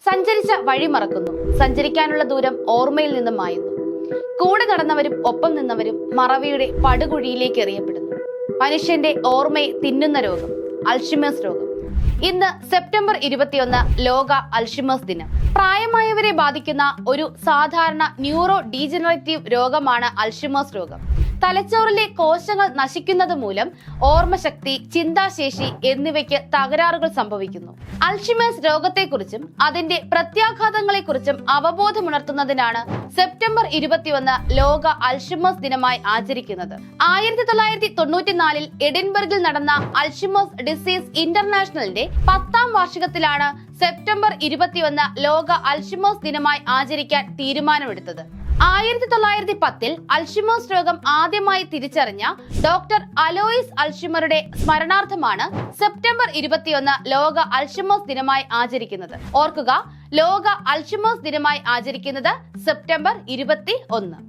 സഞ്ചരിച്ച വഴി മറക്കുന്നു. സഞ്ചരിക്കാനുള്ള ദൂരം ഓർമ്മയിൽ നിന്നും മായുന്നു. കൂടെ നടന്നവരും ഒപ്പം നിന്നവരും മറവിയുടെ പടുകുഴിയിലേക്ക് എറിയപ്പെടുന്നു. മനുഷ്യന്റെ ഓർമ്മയെ തിന്നുന്ന രോഗം, അൽഷിമേഴ്സ് രോഗം. ഇന്ന് സെപ്റ്റംബർ 21 ലോക അൽഷിമേഴ്സ് ദിനം. പ്രായമായവരെ ബാധിക്കുന്ന ഒരു സാധാരണ ന്യൂറോ ഡീജനറേറ്റീവ് രോഗമാണ് അൽഷിമേഴ്സ് രോഗം. തലച്ചോറിലെ കോശങ്ങൾ നശിക്കുന്നത് മൂലം ഓർമ്മശക്തി, ചിന്താശേഷി എന്നിവയ്ക്ക് തകരാറുകൾ സംഭവിക്കുന്നു. അൽഷിമേഴ്സ് രോഗത്തെക്കുറിച്ചും അതിന്റെ പ്രത്യാഘാതങ്ങളെക്കുറിച്ചും അവബോധമുണർത്തുന്നതിനാണ് സെപ്റ്റംബർ 21 ലോക അൽഷിമേഴ്സ് ദിനമായി ആചരിക്കുന്നത്. 1994 എഡിൻബർഗിൽ നടന്ന അൽഷിമേഴ്സ് ഡിസീസ് ഇന്റർനാഷണലിന്റെ 10ാം വാർഷികത്തിലാണ് സെപ്റ്റംബർ 21 ലോക അൽഷിമേഴ്സ് ദിനമായി ആചരിക്കാൻ തീരുമാനമെടുത്തത്. 1910 അൽഷിമേഴ്സ് രോഗം ആദ്യമായി തിരിച്ചറിഞ്ഞ ഡോക്ടർ അലോയിസ് അൽഷിമറുടെ സ്മരണാർത്ഥമാണ് സെപ്റ്റംബർ 21 ലോക അൽഷിമേഴ്സ് ദിനമായി ആചരിക്കുന്നത്. ഓർക്കുക, ലോക അൽഷിമേഴ്സ് ദിനമായി ആചരിക്കുന്നത് സെപ്റ്റംബർ 21.